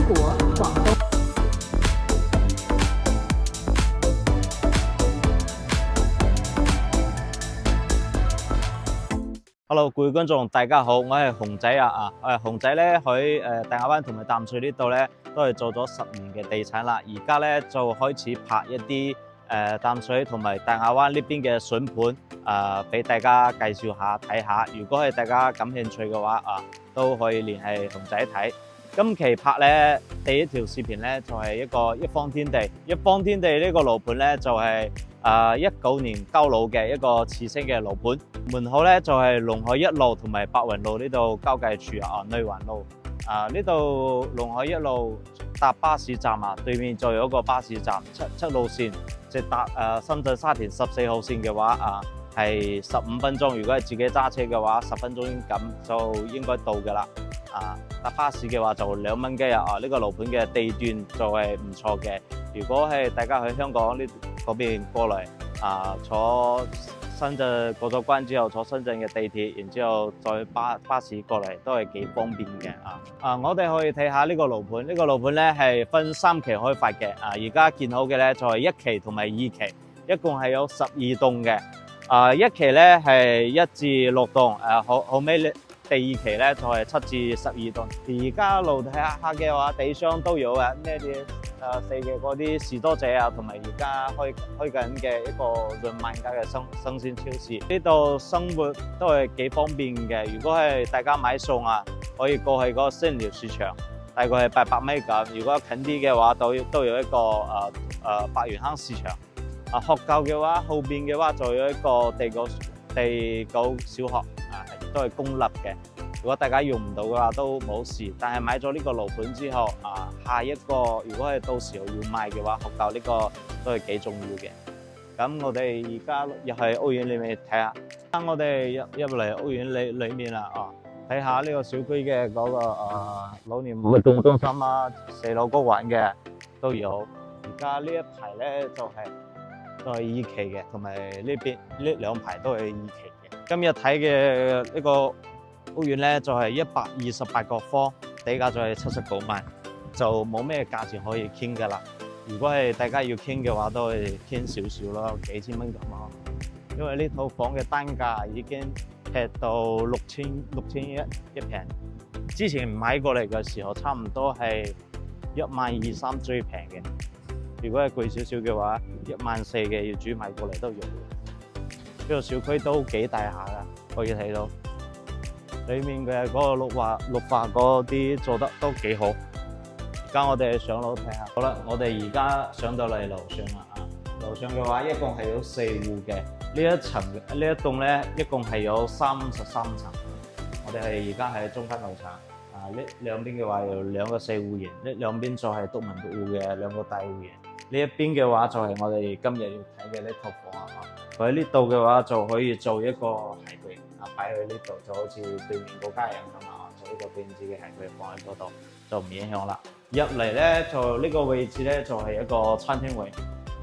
國、廣東。Hello， 各位觀眾，大家好，我係熊仔啊！熊仔咧喺大亞灣同埋淡水呢度咧，都係做咗10年嘅地產啦。而家咧就開始拍一啲淡水同埋大亞灣呢邊嘅筍盤俾大家介紹下睇下。如果係大家感興趣嘅話都可以聯繫熊仔睇。今期拍咧第一條視頻咧就係一個一方天地。一方天地呢個樓盤咧就係19年交樓嘅一個次星嘅樓盤。門口咧就係龍海一路同埋白雲路呢度交界處內環路呢度龍海一路搭巴士站對面就有一個巴士站七路線，即係搭深圳沙田14號線嘅話係15分鐘，如果係自己揸車嘅話10分鐘咁就應該到㗎啦。搭巴士嘅話就2蚊雞呢個樓盤嘅地段就係唔錯嘅。如果係大家去香港呢嗰邊過嚟坐深圳過咗關之後坐深圳嘅地鐵，然之後再巴士過嚟都係幾方便嘅我哋可以睇下呢個樓盤，呢個樓盤咧係分3期開發嘅而家建好嘅咧就係1期同埋2期，一共係有12棟嘅1期咧係1至6棟後尾咧第2期咧就係7至12棟。而家路睇下嘅話，地商都有咩啲4嘅嗰啲士多仔同埋而家開緊嘅一個潤萬家嘅生鮮超市。呢度生活都係幾方便嘅。如果係大家買餸可以過去嗰個新寮市場，大概係800米咁。如果近啲嘅話，都有一個白元坑市場。學校嘅話，後邊嘅話就有一個地九小學都係公立嘅。如果大家用唔到嘅話都冇事，但係買咗呢個樓盤之後下一個如果係到時候要賣嘅話，學校呢個都係幾重要嘅。咁我哋而家入去屋苑裏面睇下，我哋入嚟屋苑裏面啦睇下呢個小區嘅嗰個老年活動中心4樓高玩嘅都有。而家呢一排咧就係2期嘅，同埋呢邊呢2排都係2期嘅。今日睇嘅呢個屋苑咧就係128個方，地價就係79萬，就冇咩價錢可以傾噶啦。如果係大家要傾嘅話，都係傾少少咯，幾千蚊咁咯。因為呢套房嘅單價已經劈到6000一平，之前買過嚟嘅時候差唔多係12300最平嘅。如果係貴少少嘅話，14000嘅業主買過嚟都用。呢個小區都幾大下噶，可以睇到。裏面嘅嗰個綠化嗰啲做得都幾好。而家我哋上樓睇下。好啦，我哋而家上到嚟樓上啦樓上嘅話，一共係有4戶嘅。呢一棟咧，一共係有33層。我哋係而家喺中間樓層。呢兩邊嘅話有2個4戶型，呢兩邊就係獨門獨戶嘅2個大戶型。呢一邊嘅話就係我哋今日要睇嘅呢套房佢喺呢度嘅話就可以做一個鞋櫃擺喺呢度，就好似對面嗰家人咁做一個電子嘅鞋櫃放喺嗰度，就唔影響啦。入嚟咧就呢個位置咧就係一個餐廳位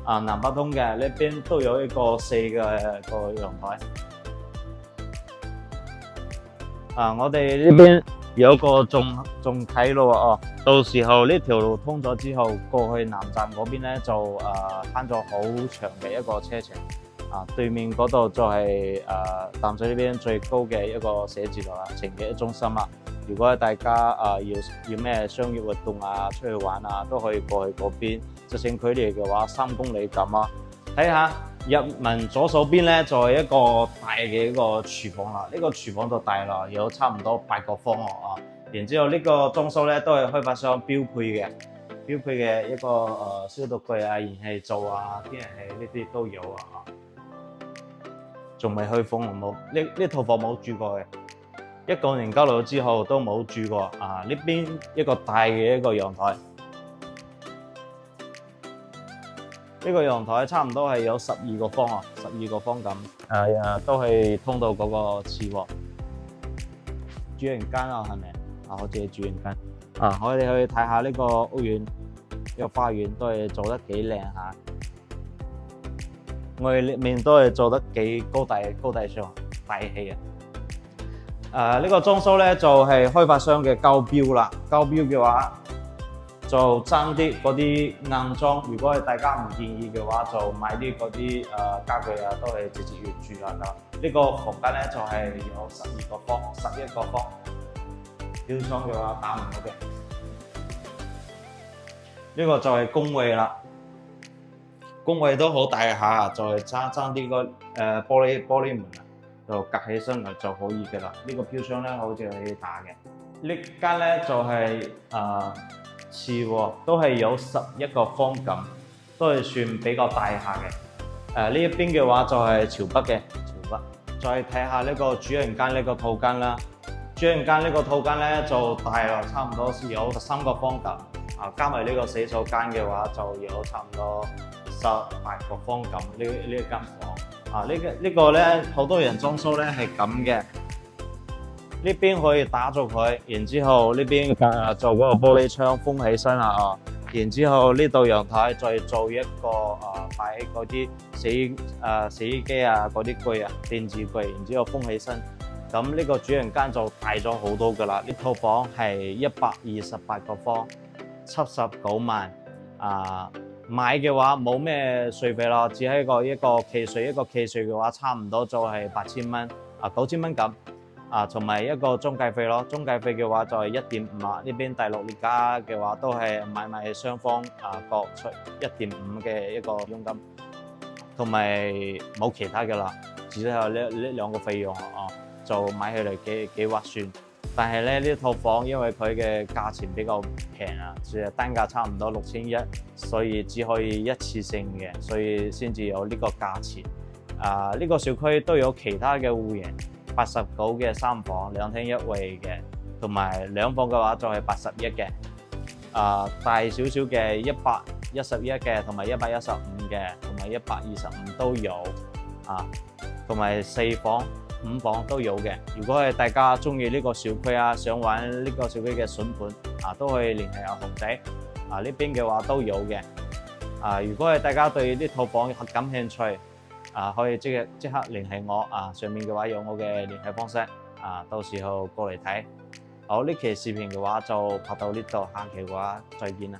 南北通嘅，呢邊都有一個4嘅個陽台我哋呢邊有個仲睇路到時候呢條路通咗之後，過去南站嗰邊咧就慳咗好長嘅一個車程對面嗰度就係淡水呢邊最高嘅一個寫字樓情嘅中心啦。如果大家要咩商業活動出去玩都可以過去嗰邊。直線距離嘅話3公里咁睇下入門左手邊咧就係一個大嘅一個廚房啦。呢個廚房就大啦，有差唔多8個方然之後呢個裝修咧都係開發商標配嘅一個消毒櫃燃氣灶天然氣呢啲都有仲未開封呢套房冇住過嘅，19年交樓之後都冇住過呢邊一個大嘅一個陽台，呢個陽台差唔多係有12個方12個方咁都係通到嗰個廁喎。主人間係咪好似係主人間我哋去睇下呢個屋苑，呢個花園都係做得幾靚下。我哋呢面都係做得幾高大上大氣呢個裝修咧就係開發商嘅交標啦。交標嘅話就爭啲嗰啲硬裝。如果係大家唔建議嘅話，就買啲嗰啲家具啊，都係直接要住下噶。呢個房間咧就係有12個方，11個方。標槍嘅話打唔到嘅。呢個就係工位啦，工位都好大下，就係爭啲個玻璃門啊，就隔起身嚟就可以嘅啦。呢個標槍咧好似可以打嘅。呢間咧就係似喎，都係有11個方咁，都係算比較大下嘅。呢一邊嘅話就係朝北嘅，朝北。再睇下呢個主人間呢個套間啦，主人間呢個套間咧就大啦，差唔多有13個方咁。加埋呢個洗手間嘅話，就有差唔多18個方咁。呢一間房呢個咧好多人裝修咧係咁嘅。呢邊可以打咗佢，然之後呢邊做嗰個玻璃窗封起身啦然之後呢度陽台再做一個擺嗰啲洗衣機啊嗰啲櫃啊電子櫃，然之後封起身。咁呢個主人間就大咗好多噶啦。呢套房係128個方，79萬。買嘅話冇咩稅費咯，只係一個契稅，一個契稅嘅話差唔多就係8000蚊，9000蚊咁。同埋一個中介費咯，中介費嘅話就係1.5萬。呢邊大陸呢家嘅話都係買賣雙方各出1.5嘅一個佣金，同埋冇其他嘅啦，只係有呢兩個費用就買起嚟幾划算。但係咧呢套房因為佢嘅價錢比較平只係單價差唔多6100，所以只可以一次性嘅，所以先至有呢個價錢。呢個小區都有其他嘅戶型。89嘅3房2廳1衛嘅，同埋2房嘅話就係81嘅。大少少嘅111嘅，同埋115嘅，同埋125都有。同埋4房、5房都有嘅。如果係大家中意呢個小區想玩呢個小區嘅筍盤都可以聯繫熊仔。呢邊嘅話都有嘅。如果係大家對呢套房感興趣，可以即刻聯繫我上面嘅話有我嘅聯繫方式到時候過嚟睇。好，呢期視頻嘅話就拍到呢度，下期嘅話再見啦。